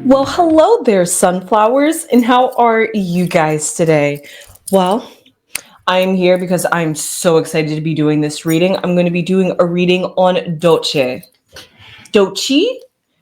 Well, hello there, sunflowers, and how are you guys today? Well, I'm here because I'm so excited to be doing this reading. I'm going to be doing a reading on Doechii. Doechii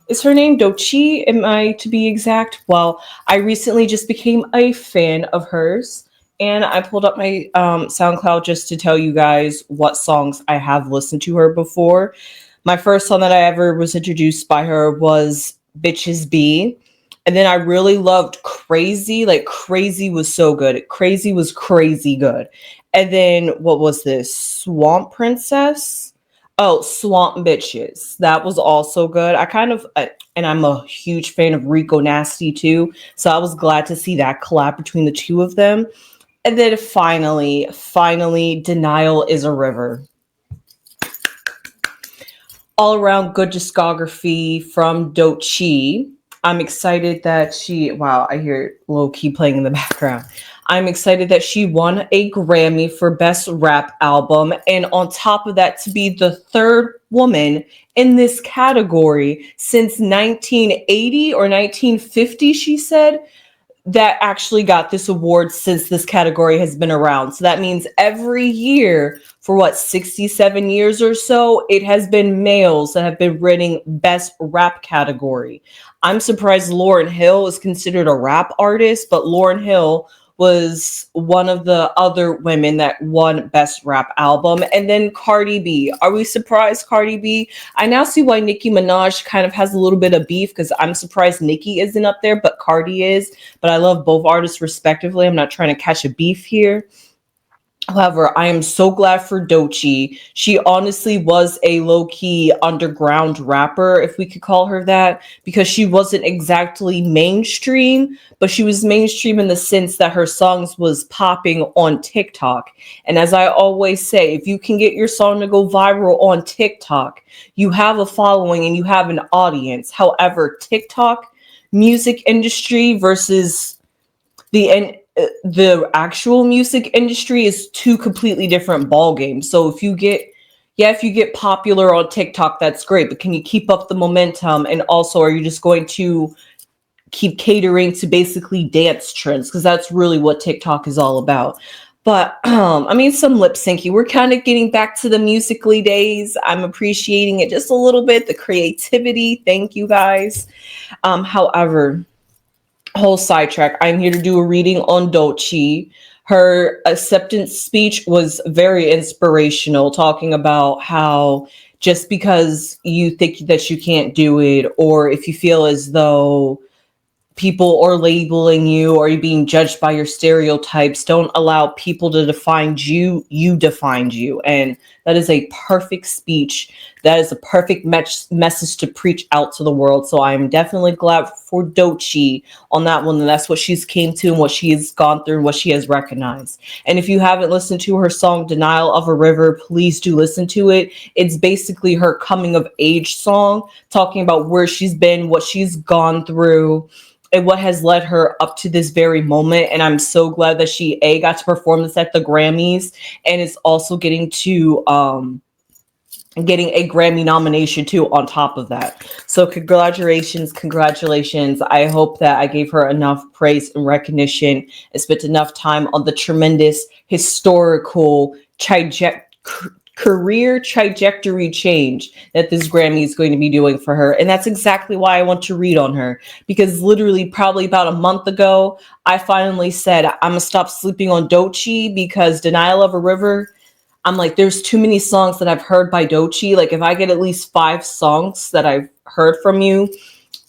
is her name. Doechii, am I to be exact? Well, I recently just became a fan of hers, and I pulled up my SoundCloud just to tell you guys what songs I have listened to her before. My first song that I ever was introduced by her was Bitches B. And then I really loved Crazy. Like Crazy was so good. Crazy was crazy good. And then what was this? Swamp Princess? Oh, Swamp Bitches. That was also good. And I'm a huge fan of Rico Nasty too. So I was glad to see that collab between the two of them. And then finally, Denial is a River. All around good discography from Doechii. I'm excited that wow, I hear low key playing in the background. I'm excited that she won a Grammy for Best Rap Album. And on top of that, to be the third woman in this category since 1980 or 1950, she said, that actually got this award since this category has been around. So that means every year for what, 67 years or so, it has been males that have been winning best rap category. I'm surprised Lauryn Hill is considered a rap artist, but Lauryn Hill was one of the other women that won best rap album. And then Cardi B. Are we surprised, Cardi B? I now see why Nicki Minaj kind of has a little bit of beef, because I'm surprised Nicki isn't up there, but Cardi is. But I love both artists respectively. I'm not trying to catch a beef here. However, I am so glad for Doechii. She honestly was a low-key underground rapper, if we could call her that, because she wasn't exactly mainstream, but she was mainstream in the sense that her songs was popping on TikTok. And as I always say, if you can get your song to go viral on TikTok, you have a following and you have an audience. However, TikTok music industry versus the actual music industry is two completely different ball games. So if you get popular on TikTok, that's great, but can you keep up the momentum? And also, are you just going to keep catering to basically dance trends? Because that's really what TikTok is all about. But I mean, some lip syncing. We're kind of getting back to the Musical.ly days. I'm appreciating it just a little bit, the creativity. Thank you guys. However, whole sidetrack. I'm here to do a reading on Doechii. Her acceptance speech was very inspirational, talking about how just because you think that you can't do it, or if you feel as though people are labeling you or you being judged by your stereotypes, don't allow people to define you. You defined you. And that is a perfect speech. That is a perfect message to preach out to the world. So I'm definitely glad for Doechii on that one. And that's what she's came to and what she has gone through and what she has recognized. And if you haven't listened to her song, Denial of a River, please do listen to it. It's basically her coming of age song, talking about where she's been, what she's gone through, and what has led her up to this very moment. And I'm so glad that she got to perform this at the Grammys, and is also getting a Grammy nomination too on top of that. So congratulations. I hope that I gave her enough praise and recognition and spent enough time on the tremendous historical career trajectory change that this Grammy is going to be doing for her. And that's exactly why I want to read on her, because literally probably about a month ago, I finally said, I'm going to stop sleeping on Doechii, because Denial of a River, I'm like, there's too many songs that I've heard by Doechii. Like if I get at least 5 songs that I've heard from you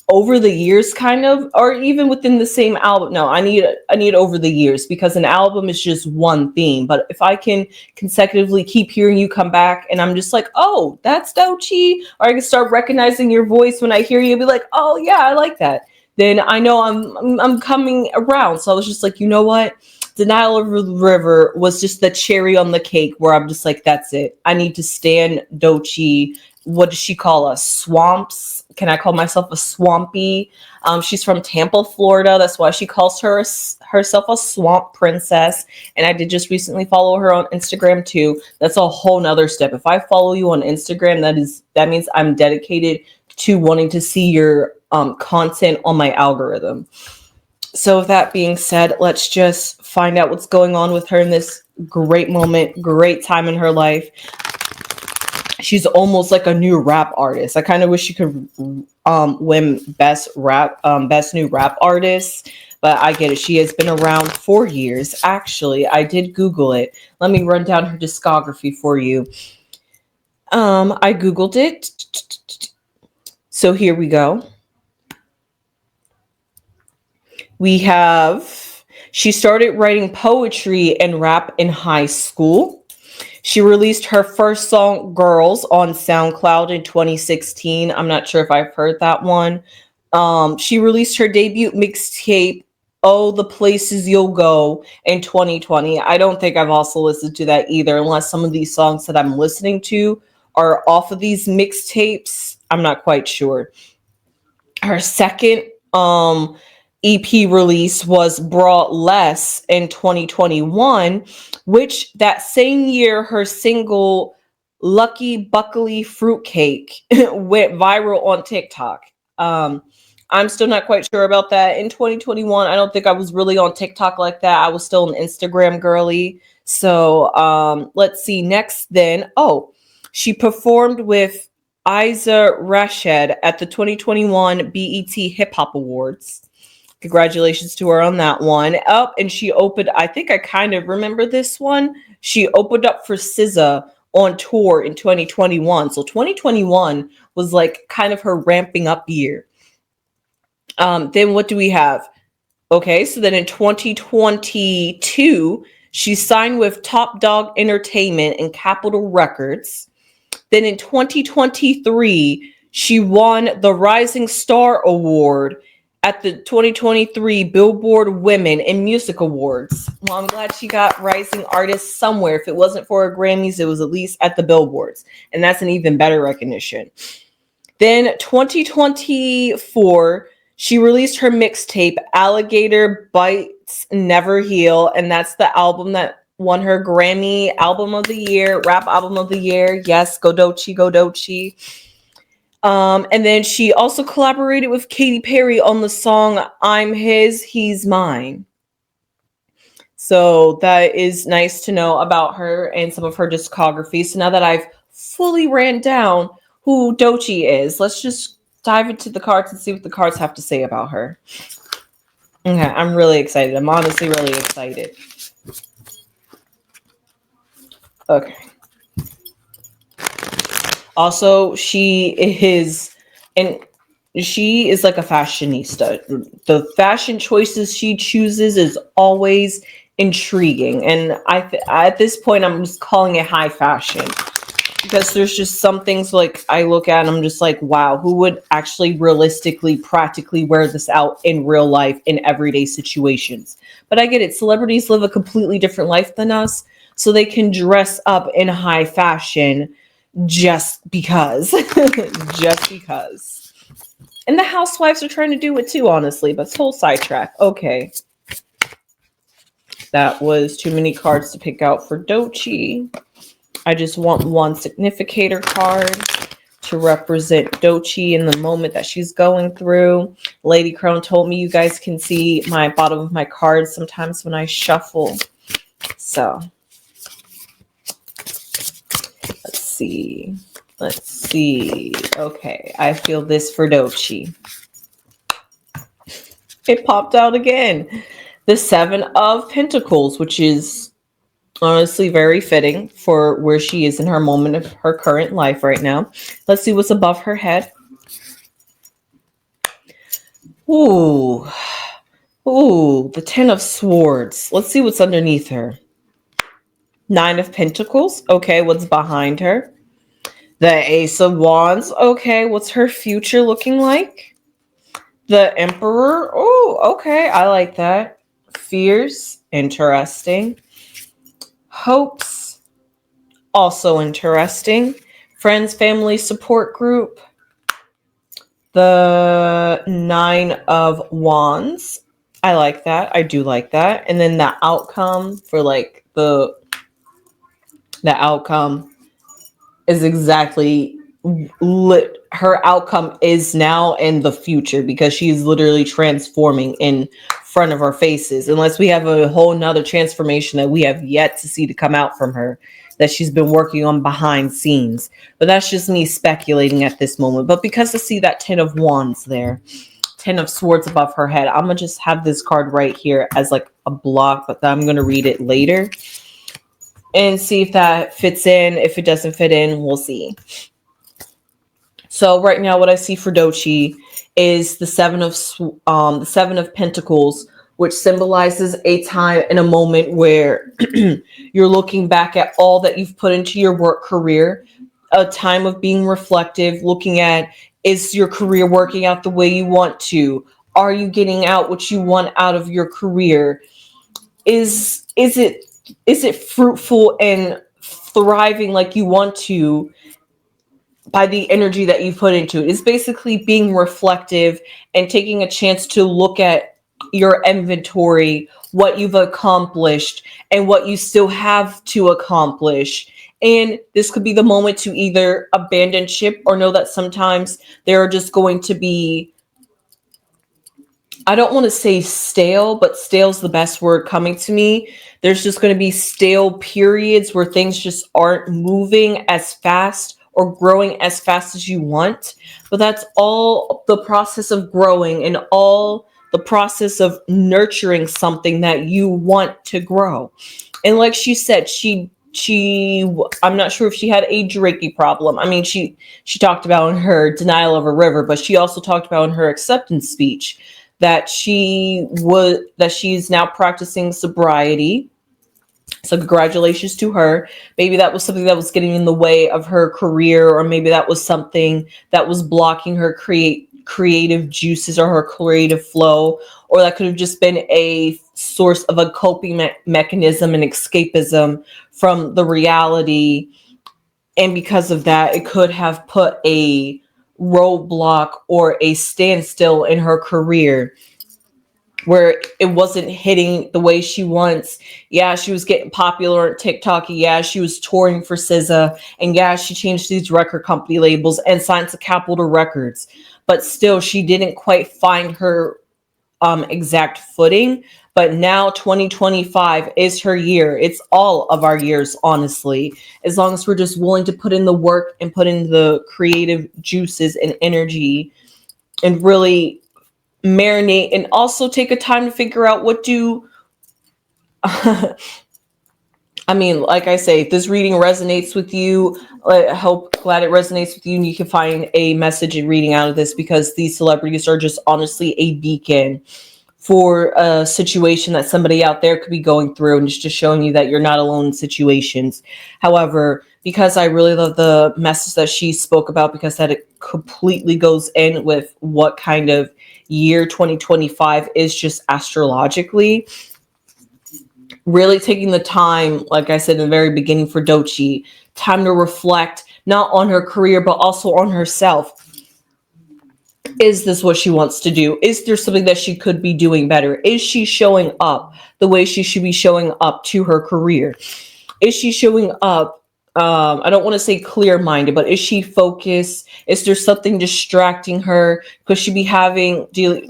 over the years, kind of, or even within the same album. No, I need over the years, because an album is just one theme. But if I can consecutively keep hearing you come back and I'm just like, oh, that's Doechii, or I can start recognizing your voice when I hear you, be like, oh yeah, I like that, then I know I'm coming around. So I was just like, you know what? Denial of the River was just the cherry on the cake, where I'm just like, that's it. I need to stand Doechii. What does she call us? Swamps? Can I call myself a swampy? She's from Tampa, Florida. That's why she calls herself a swamp princess. And I did just recently follow her on Instagram too. That's a whole nother step. If I follow you on Instagram, that means I'm dedicated to wanting to see your content on my algorithm. So with that being said, let's just find out what's going on with her in this great moment, great time in her life. She's almost like a new rap artist. I kind of wish she could win best new rap artist, but I get it. She has been around 4 years. Actually, I did Google it. Let me run down her discography for you. I Googled it. So here we go. She started writing poetry and rap in high school. She released her first song, Girls, on SoundCloud in 2016. I'm not sure if I've heard that one. She released her debut mixtape, Oh, the Places You'll Go, in 2020. I don't think I've also listened to that either, unless some of these songs that I'm listening to are off of these mixtapes. I'm not quite sure. Her second EP release was Brought Less in 2021, which that same year her single Lucky Buckley Fruitcake went viral on TikTok. I'm still not quite sure about that. In 2021, I don't think I was really on TikTok like that. I was still an Instagram girly. So let's see. Next then. Oh, she performed with Isa Rashed at the 2021 BET Hip Hop Awards. Congratulations to her on that one. And she opened, I think I kind of remember this one. She opened up for SZA on tour in 2021. So 2021 was like kind of her ramping up year. Then what do we have? Okay, so then in 2022, she signed with Top Dog Entertainment and Capitol Records. Then in 2023, she won the Rising Star Award at the 2023 Billboard Women in Music Awards. Well, I'm glad she got Rising Artist somewhere. If it wasn't for her Grammys, it was at least at the Billboards. And that's an even better recognition. Then 2024, she released her mixtape, Alligator Bites Never Heal. And that's the album that won her Grammy Album of the Year, Rap Album of the Year. Yes, go Doechii, go Doechii. And then she also collaborated with Katy Perry on the song I'm His, He's Mine. So that is nice to know about her and some of her discography. So now that I've fully ran down who Doechii is, let's just dive into the cards and see what the cards have to say about her. Okay, I'm really excited. I'm honestly really excited. Okay. Also, she is like a fashionista. The fashion choices she chooses is always intriguing. And at this point, I'm just calling it high fashion. Because there's just some things like I look at and I'm just like, wow, who would actually realistically, practically wear this out in real life in everyday situations? But I get it. Celebrities live a completely different life than us. So they can dress up in high fashion just because. Just because. And the housewives are trying to do it too, honestly. But it's whole sidetrack. Okay. That was too many cards to pick out for Doechii. I just want one significator card to represent Doechii in the moment that she's going through. Lady Crone told me you guys can see my bottom of my cards sometimes when I shuffle. So let's see. Okay, I feel this for Doechii. It popped out again. The Seven of Pentacles, which is honestly very fitting for where she is in her moment of her current life right now. Let's see what's above her head. Ooh, the Ten of Swords. Let's see what's underneath her. Nine of Pentacles. Okay, what's behind her? The Ace of Wands. Okay, what's her future looking like? The Emperor. Oh, okay, I like that. Fears. Interesting. Hopes, also interesting. Friends, family, support group. The Nine of Wands. I like that. I do like that. And then the outcome for like the outcome is exactly her outcome is now and the future, because she's literally transforming in front of our faces, unless we have a whole nother transformation that we have yet to see to come out from her, that she's been working on behind scenes. But that's just me speculating at this moment. But because I see that 10 of wands there, 10 of swords above her head, I'm gonna just have this card right here as like a block, but I'm gonna read it later and see if that fits in. If it doesn't fit in, we'll see. So right now, what I see for Doechii is the seven of Pentacles, which symbolizes a time and a moment where you're looking back at all that you've put into your work career, a time of being reflective, looking at, is your career working out the way you want to? Are you getting out what you want out of your career? Is it fruitful and thriving like you want to by the energy that you put into it? It's basically being reflective and taking a chance to look at your inventory, what you've accomplished and what you still have to accomplish. And this could be the moment to either abandon ship or know that sometimes there are just going to be, I don't want to say stale, but stale's the best word coming to me. There's just going to be stale periods where things just aren't moving as fast or growing as fast as you want. But that's all the process of growing and all the process of nurturing something that you want to grow. And like she said, I'm not sure if she had a Doechii problem. I mean, she talked about in her denial of a river, but she also talked about in her acceptance speech that she's now practicing sobriety. So congratulations to her. Maybe that was something that was getting in the way of her career, or maybe that was something that was blocking her creative juices or her creative flow, or that could have just been a source of a coping mechanism and escapism from the reality. And because of that, it could have put a roadblock or a standstill in her career where it wasn't hitting the way she wants. Yeah, she was getting popular on TikTok. Yeah, she was touring for SZA. And yeah, she changed these record company labels and signed to Capitol Records. But still, she didn't quite find her exact footing. But now 2025 is her year. It's all of our years, honestly. As long as we're just willing to put in the work and put in the creative juices and energy and really marinate, and also take a time to figure out what do I mean, like I say, if this reading resonates with you, I hope, glad it resonates with you, and you can find a message and reading out of this, because these celebrities are just honestly a beacon for a situation that somebody out there could be going through, and it's just showing you that you're not alone in situations. However, because I really love the message that she spoke about, because that it completely goes in with what kind of year 2025 is just astrologically, really taking the time, like I said in the very beginning for Doechii, time to reflect not on her career, but also on herself. Is this what she wants to do? Is there something that she could be doing better? Is she showing up the way she should be showing up to her career? Is she showing up, I don't want to say clear-minded, but is she focused? Is there something distracting her? Could she be having,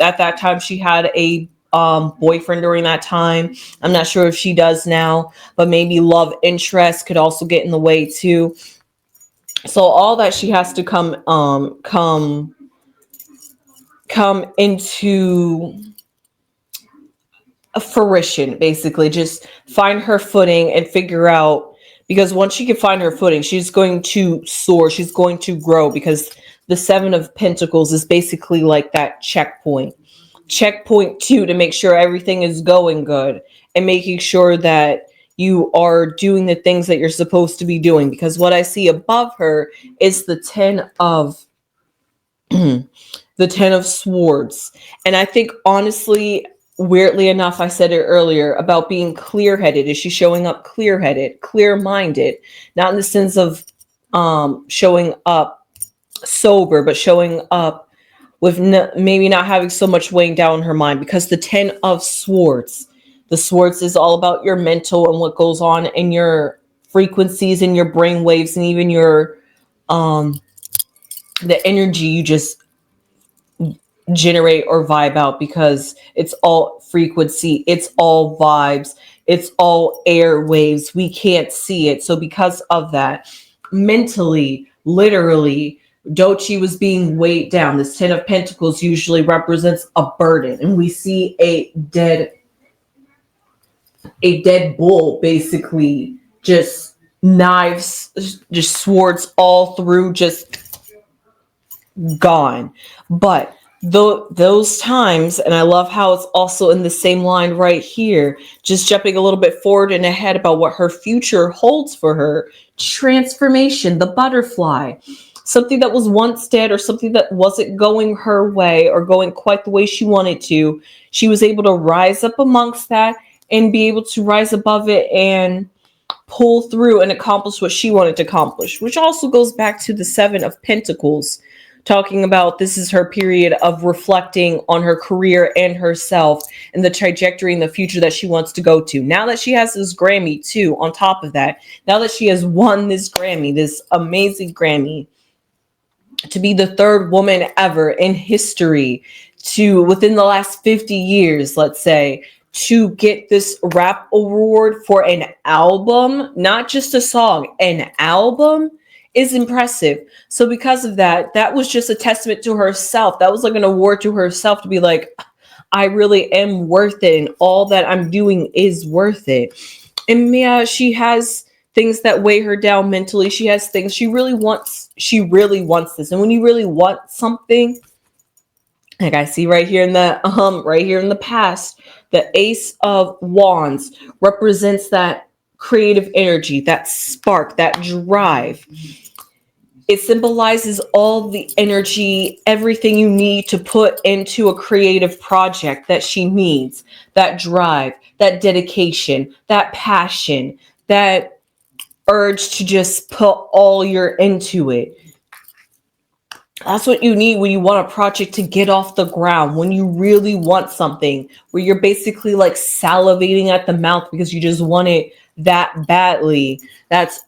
at that time she had a boyfriend during that time? I'm not sure if she does now, but maybe love interest could also get in the way too. So all that she has to come into a fruition, basically. Just find her footing and figure out, because once she can find her footing, she's going to soar, she's going to grow, because the Seven of Pentacles is basically like that checkpoint 2 to make sure everything is going good and making sure that you are doing the things that you're supposed to be doing. Because what I see above her is the 10 of the 10 of Swords. And I think, honestly, weirdly enough, I said it earlier about being clear-headed. Is she showing up clear-headed, clear-minded? Not in the sense of showing up sober, but showing up with maybe not having so much weighing down her mind. Because the 10 of Swords, the Swords is all about your mental and what goes on in your frequencies and your brain waves, and even your the energy you just generate or vibe out, because it's all frequency, it's all vibes, it's all air waves. We can't see it. So because of that, mentally, literally, Doechii was being weighed down. This Ten of Pentacles usually represents a burden, and we see a dead bull, basically, just knives, just swords all through, just gone. But those times, and I love how it's also in the same line right here, just jumping a little bit forward and ahead about what her future holds for her. Transformation, the butterfly, something that was once dead, or something that wasn't going her way or going quite the way she wanted to. She was able to rise up amongst that and be able to rise above it and pull through and accomplish what she wanted to accomplish, which also goes back to the Seven of Pentacles, talking about this is her period of reflecting on her career and herself and the trajectory in the future that she wants to go to. Now that she has this Grammy too, on top of that, now that she has won this Grammy, this amazing Grammy, to be the third woman ever in history to, within the last 50 years, let's say, to get this rap award for an album, not just a song, an album, is impressive. So because of that, that was just a testament to herself. That was like an award to herself, to be like, I really am worth it, and all that I'm doing is worth it. And yeah, she has things that weigh her down mentally. She has things she really wants this. And when you really want something, like I see right here in the past, the Ace of Wands represents that creative energy, that spark, that drive. It symbolizes all the energy, everything you need to put into a creative project that she needs. That drive, that dedication, that passion, that urge to just put all your into it. That's what you need when you want a project to get off the ground, when you really want something, where you're basically like salivating at the mouth because you just want it that badly. That's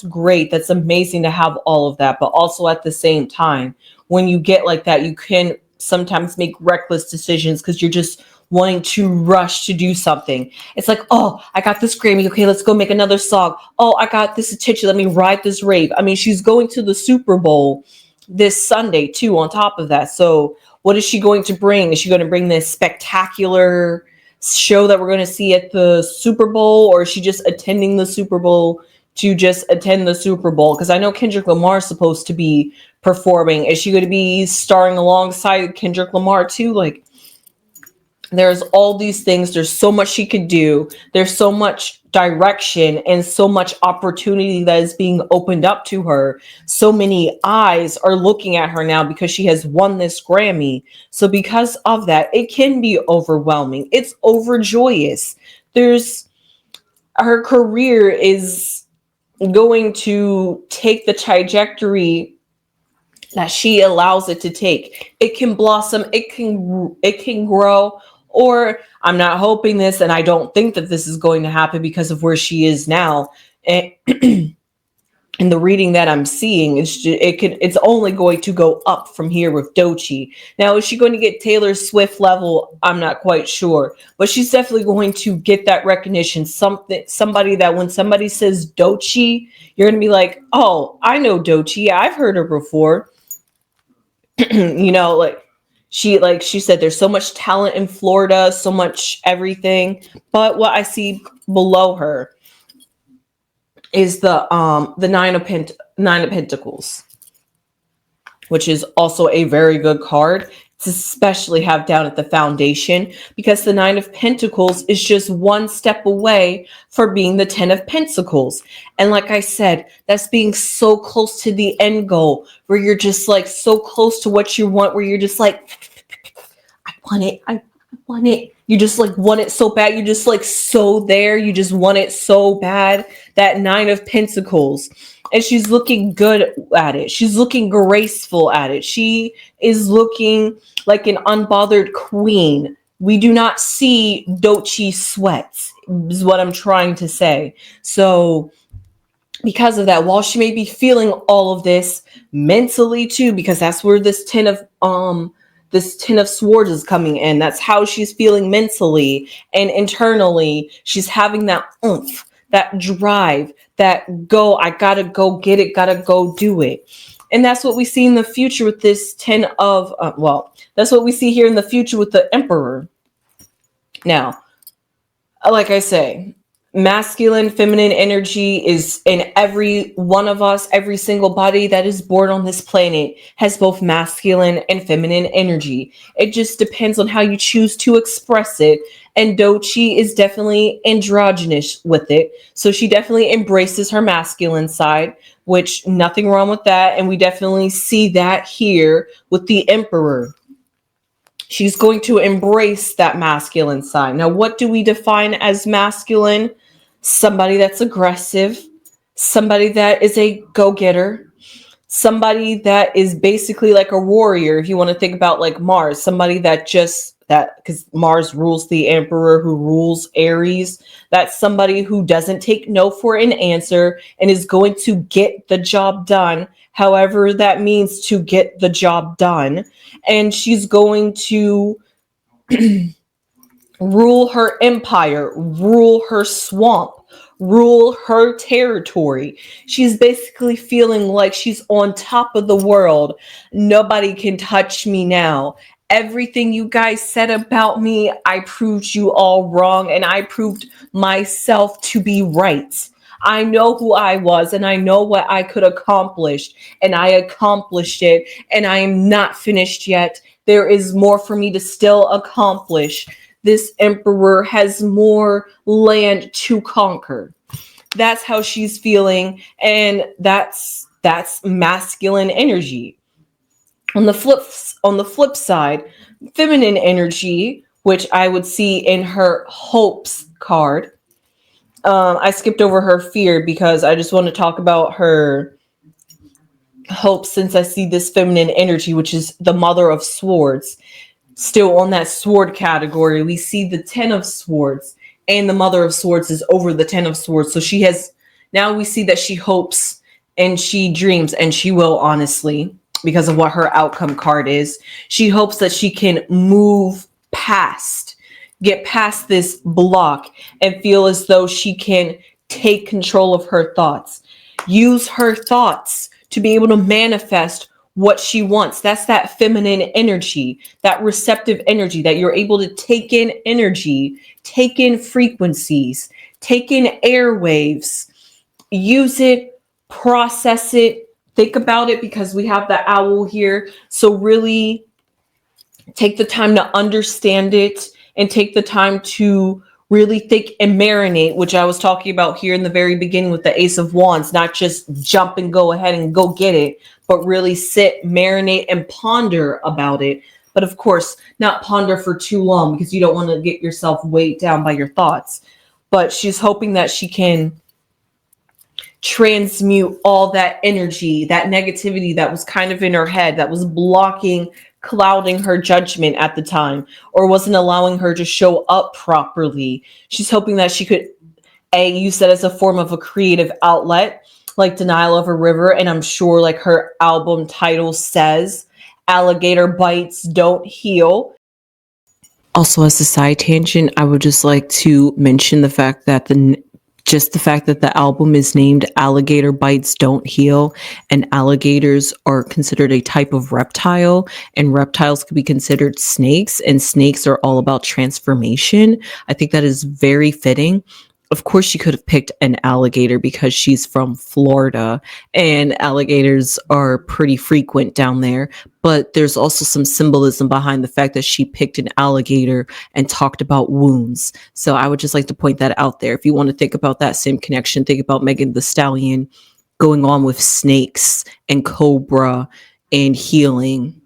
great. That's amazing to have all of that. But also at the same time, when you get like that, you can sometimes make reckless decisions because you're just wanting to rush to do something. It's like, oh, I got this Grammy. Okay, let's go make another song. Oh, I got this attention. Let me ride this rave. I mean, she's going to the Super Bowl this Sunday too, on top of that. So what is she going to bring? Is she going to bring this spectacular show that we're going to see at the Super Bowl, or is she just attending the Super Bowl to just attend the Super Bowl? Because I know Kendrick Lamar is supposed to be performing. Is she going to be starring alongside Kendrick Lamar too? Like, there's all these things. There's so much she could do. There's so much direction and so much opportunity that is being opened up to her. So many eyes are looking at her now because she has won this Grammy. So because of that, it can be overwhelming. It's overjoyous. Her career is going to take the trajectory that she allows it to take. It can blossom, it can grow, or I'm not hoping this, and I don't think that this is going to happen because of where she is now. And in the reading that I'm seeing, it's only going to go up from here with Doechii. Now, is she going to get Taylor Swift level? I'm not quite sure, but she's definitely going to get that recognition. Somebody that when somebody says Doechii, you're going to be like, oh, I know Doechii. I've heard her before. You know, like she said, there's so much talent in Florida, so much everything. But what I see below her is the Nine of Pentacles, which is also a very good card to especially have down at the foundation, because the Nine of Pentacles is just one step away for being the Ten of Pentacles. And like I said, that's being so close to the end goal, where you're just like so close to what you want, where you're just like, I want it. You just like want it so bad. You're just like so there. You just want it so bad. That Nine of Pentacles. And she's looking good at it. She's looking graceful at it. She is looking like an unbothered queen. We do not see Doechii sweats, is what I'm trying to say. So because of that, while she may be feeling all of this mentally too, because that's where this 10 of swords is coming in. That's how she's feeling mentally and internally. She's having that oomph, that drive, that go, I gotta go get it, gotta go do it. And that's what we see in the future with this 10 of, that's what we see here in the future with the Emperor. Now, like I say, masculine, feminine energy is in every one of us. Every single body that is born on this planet has both masculine and feminine energy. It just depends on how you choose to express it. And Doechii is definitely androgynous with it. So she definitely embraces her masculine side, which nothing wrong with that. And we definitely see that here with the Emperor. She's going to embrace that masculine side. Now, what do we define as masculine? Somebody that's aggressive, somebody that is a go-getter, somebody that is basically like a warrior. If you want to think about like Mars, somebody because Mars rules the Emperor, who rules Aries. That's somebody who doesn't take no for an answer and is going to get the job done, however that means to get the job done. And she's going to rule her empire, rule her swamp, rule her territory. She's basically feeling like she's on top of the world. Nobody can touch me now. Everything you guys said about me, I proved you all wrong, and I proved myself to be right. I know who I was, and I know what I could accomplish, and I accomplished it, and I am not finished yet. There is more for me to still accomplish. This Emperor has more land to conquer. That's how she's feeling, and that's masculine energy. On the flip side, feminine energy, which I would see in her hopes card. I skipped over her fear because I just want to talk about her hope, since I see this feminine energy, which is the Mother of Swords. Still on that sword category, we see the 10 of Swords, and the Mother of Swords is over the 10 of Swords. So now we see that she hopes and she dreams, and she will, honestly, because of what her outcome card is. She hopes that she can get past this block and feel as though she can take control of her thoughts. Use her thoughts to be able to manifest what she wants. That's that feminine energy, that receptive energy, that you're able to take in energy, take in frequencies, take in airwaves, use it, process it, think about it, because we have the owl here. So really take the time to understand it and take the time to really think and marinate, which I was talking about here in the very beginning with the Ace of Wands, not just jump and go ahead and go get it, but really sit, marinate, and ponder about it. But of course, not ponder for too long, because you don't want to get yourself weighed down by your thoughts. But she's hoping that she can transmute all that energy, that negativity that was kind of in her head, that was clouding her judgment at the time, or wasn't allowing her to show up properly. She's hoping that she could use that as a form of a creative outlet, like Denial of a River. And I'm sure, like her album title says, alligator bites don't heal. Also, as a side tangent, I would just like to mention the fact that the album is named Alligator Bites Don't Heal, and alligators are considered a type of reptile, and reptiles could be considered snakes, and snakes are all about transformation. I think that is very fitting. Of course, she could have picked an alligator because she's from Florida and alligators are pretty frequent down there. But there's also some symbolism behind the fact that she picked an alligator and talked about wounds. So I would just like to point that out there. If you want to think about that same connection, think about Megan Thee Stallion going on with snakes and cobra and healing.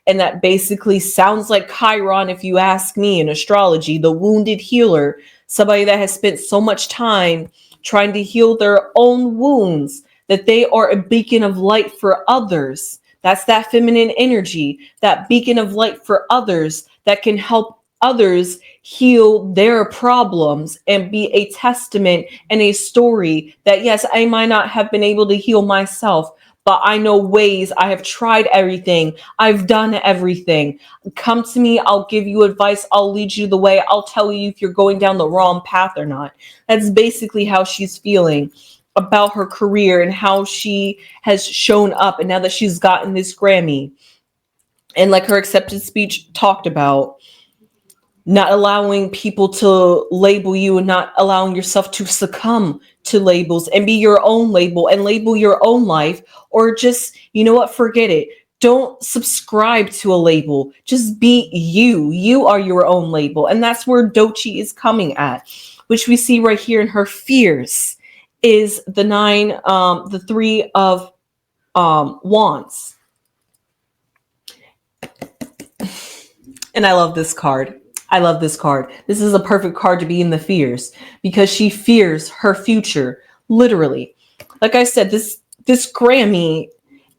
And that basically sounds like Chiron, if you ask me, in astrology, the wounded healer, somebody that has spent so much time trying to heal their own wounds that they are a beacon of light for others. That's that feminine energy, that beacon of light for others that can help others heal their problems and be a testament and a story that, yes, I might not have been able to heal myself, but I know ways. I have tried everything. I've done everything. Come to me. I'll give you advice. I'll lead you the way. I'll tell you if you're going down the wrong path or not. That's basically how she's feeling about her career and how she has shown up. And now that she's gotten this Grammy, and like her acceptance speech talked about, not allowing people to label you and not allowing yourself to succumb to labels and be your own label and label your own life, or just, you know what, forget it. Don't subscribe to a label. Just be you. You are your own label. And that's where Doechii is coming at, which we see right here in her fears is the 3 of wands. And I love this card. I love this card. This is a perfect card to be in the fears because she fears her future, literally. Like I said, this Grammy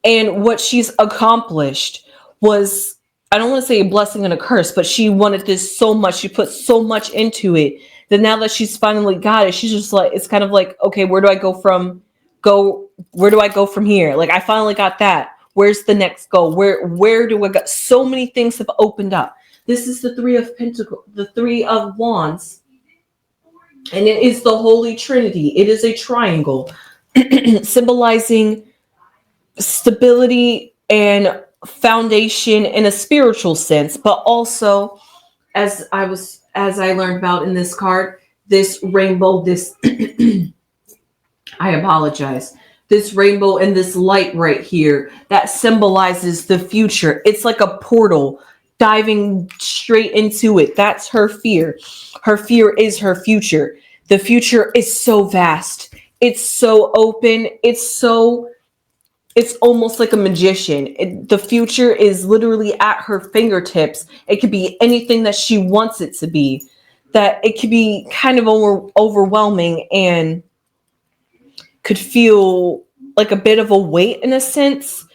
and what she's accomplished was, I don't want to say a blessing and a curse, but she wanted this so much. She put so much into it that now that she's finally got it, she's just like, it's kind of like, okay, where do I go from here? Like, I finally got that. Where's the next goal? Where do I go? So many things have opened up. This is the 3 of Pentacles, the 3 of Wands, and it is the Holy Trinity. It is a triangle symbolizing stability and foundation in a spiritual sense, but also, as I learned about in this card, this rainbow, this I apologize. This rainbow and this light right here that symbolizes the future. It's like a portal diving straight into it. That's her fear. Her fear is her future. The future is so vast. It's so open. It's almost like a magician. The future is literally at her fingertips. It could be anything that she wants it to be. That it could be kind of overwhelming and could feel like a bit of a weight in a sense,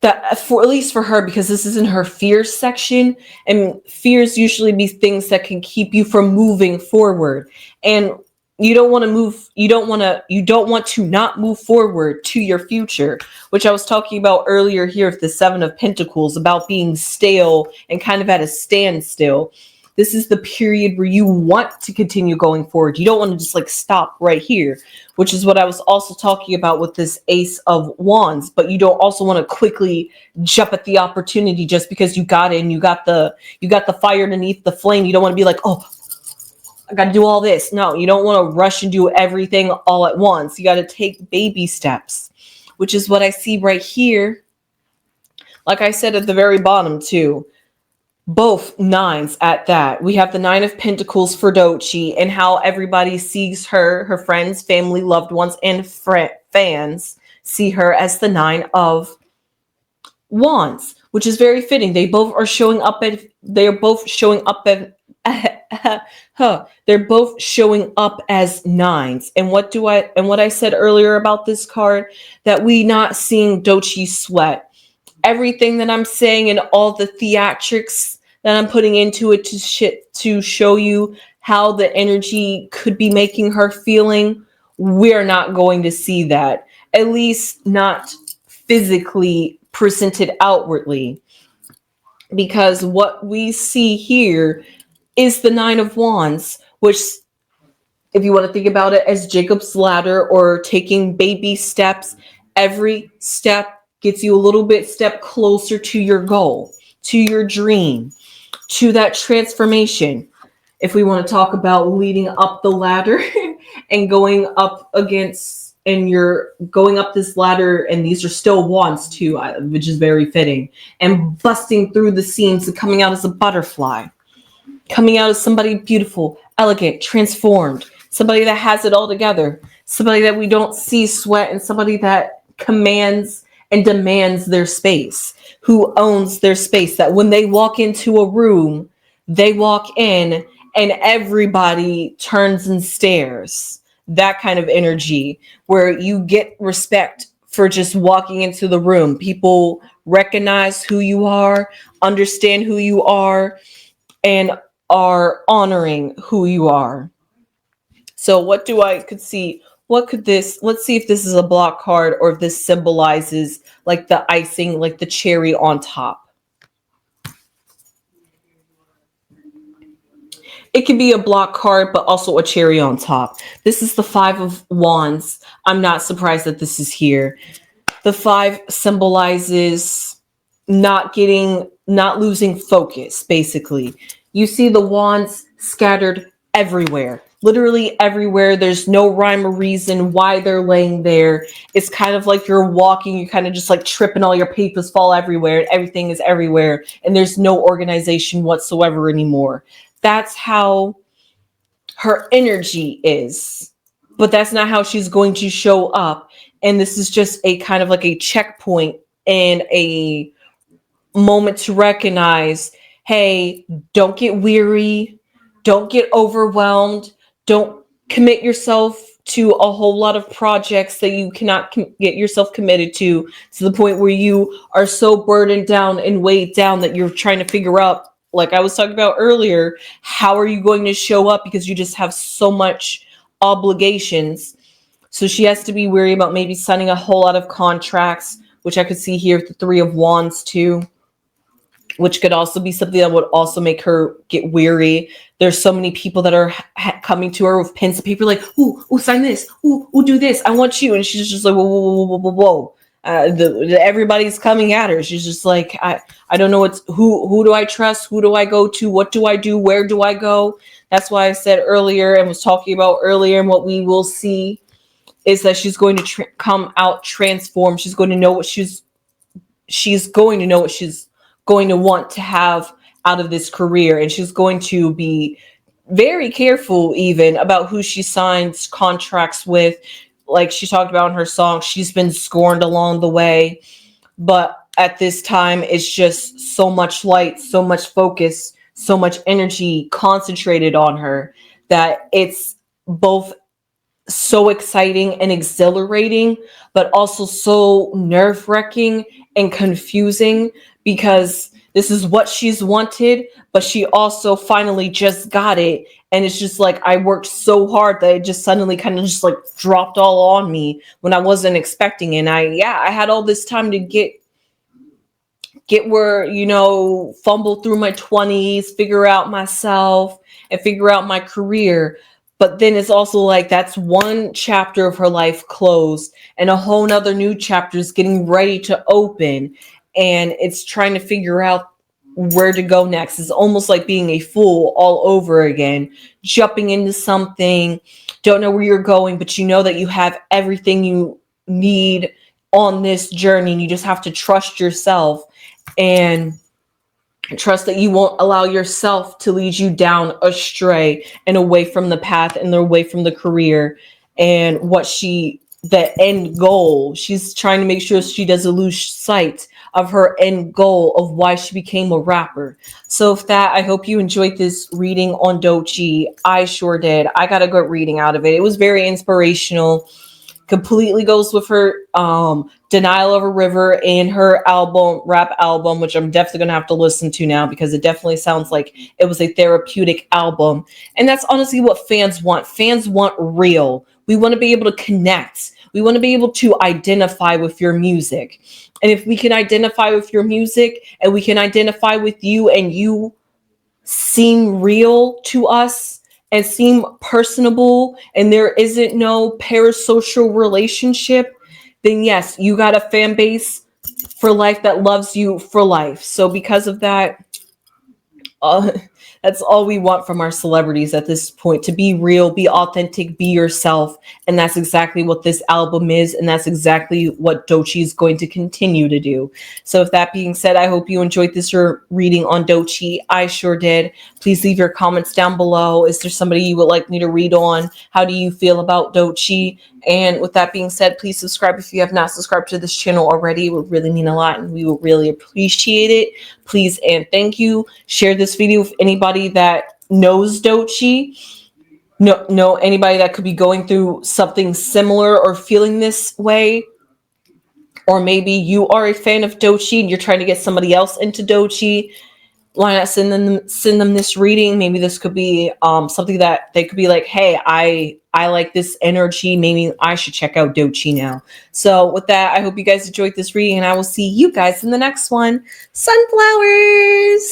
that for at least for her, because this is in her fears section, and fears usually be things that can keep you from moving forward, and you don't want to not move forward to your future, which I was talking about earlier here with the 7 of Pentacles, about being stale and kind of at a standstill. This is the period where you want to continue going forward. You don't want to just like stop right here, which is what I was also talking about with this Ace of Wands. But you don't also want to quickly jump at the opportunity just because you got it and you got the fire underneath the flame. You don't want to be like, oh, I got to do all this. No, you don't want to rush and do everything all at once. You got to take baby steps, which is what I see right here. Like I said at the very bottom too. Both 9s at that. We have the 9 of Pentacles for Doechii and how everybody sees her, her friends, family, loved ones, and fans see her as the 9 of Wands, which is very fitting. They're both showing up as 9s. And what I said earlier about this card, that we not seeing Doechii sweat. Everything that I'm saying and all the theatrics that I'm putting into it to show you how the energy could be making her feeling, we're not going to see that. At least not physically presented outwardly. Because what we see here is the 9 of Wands, which, if you want to think about it as Jacob's ladder or taking baby steps, every step gets you a little bit step closer to your goal, to your dream, to that transformation. If we want to talk about leading up the ladder and going up against, and you're going up this ladder, and these are still wands too, which is very fitting, and busting through the seams and coming out as a butterfly, coming out as somebody beautiful, elegant, transformed, somebody that has it all together, somebody that we don't see sweat, and somebody that commands and demands their space, who owns their space, that when they walk into a room, they walk in and everybody turns and stares. That kind of energy where you get respect for just walking into the room. People recognize who you are, understand who you are, and are honoring who you are. So what do I could see? What could this, let's see if this is a block card or if this symbolizes like the icing, like the cherry on top. It can be a block card, but also a cherry on top. This is the Five of Wands. I'm not surprised that this is here. The five symbolizes not losing focus, basically. You see the wands scattered everywhere, literally everywhere. There's no rhyme or reason why they're laying there. It's kind of like you're walking, you kind of just like tripping, all your papers fall everywhere, and everything is everywhere, and there's no organization whatsoever anymore. That's how her energy is, but that's not how she's going to show up. And this is just a kind of like a checkpoint and a moment to recognize, hey, don't get weary, don't get overwhelmed, don't commit yourself to a whole lot of projects that you cannot get yourself committed to the point where you are so burdened down and weighed down that you're trying to figure out, like I was talking about earlier, how are you going to show up because you just have so much obligations. So she has to be wary about maybe signing a whole lot of contracts, which I could see here with the Three of Wands too, which could also be something that would also make her get weary. There's so many people that are coming to her with pens and paper, like, ooh, sign this, ooh, do this, I want you. And she's just like, whoa. Everybody's coming at her. She's just like, I don't know who do I trust? Who do I go to? What do I do? Where do I go? That's why I said earlier and was talking about earlier, and what we will see is that she's going to come out transformed. She's going to know what she's going to know what she's going to want to have out of this career. And she's going to be very careful even about who she signs contracts with. Like she talked about in her song, she's been scorned along the way. But at this time, it's just so much light, so much focus, so much energy concentrated on her that it's both so exciting and exhilarating, but also so nerve-wracking and confusing, because this is what she's wanted, but she also finally just got it. And it's just like, I worked so hard that it just suddenly kind of just like dropped all on me when I wasn't expecting it. And I had all this time to get where, fumble through my 20s, figure out myself and figure out my career. But then it's also like, that's one chapter of her life closed and a whole nother new chapter is getting ready to open. And it's trying to figure out where to go next. It's almost like being a fool all over again, jumping into something, don't know where you're going, but you know that you have everything you need on this journey. And you just have to trust yourself and trust that you won't allow yourself to lead you down astray and away from the path and away from the career and the end goal. She's trying to make sure she doesn't lose sight of her end goal of why she became a rapper. So with that, I hope you enjoyed this reading on Doechii. I sure did. I got a good reading out of it. It was very inspirational. Completely goes with her Denial of a River and her rap album, which I'm definitely gonna have to listen to now because it definitely sounds like it was a therapeutic album. And that's honestly what fans want. Fans want real. We want to be able to connect. We want to be able to identify with your music. And if we can identify with your music and we can identify with you and you seem real to us and seem personable and there isn't no parasocial relationship, then yes, you got a fan base for life that loves you for life. So because of that, that's all we want from our celebrities at this point, to be real, be authentic, be yourself. And that's exactly what this album is. And that's exactly what Doechii is going to continue to do. So with that being said, I hope you enjoyed this reading on Doechii. I sure did. Please leave your comments down below. Is there somebody you would like me to read on? How do you feel about Doechii? And with that being said, please subscribe if you have not subscribed to this channel already. It would really mean a lot and we would really appreciate it. Please and thank you. Share this video with anybody that knows Doechii. No, anybody that could be going through something similar or feeling this way. Or maybe you are a fan of Doechii and you're trying to get somebody else into Doechii. why not send them this reading? Maybe this could be something that they could be like, hey, I like this energy. Maybe I should check out Doechii now. So with that, I hope you guys enjoyed this reading, and I will see you guys in the next one. Sunflowers.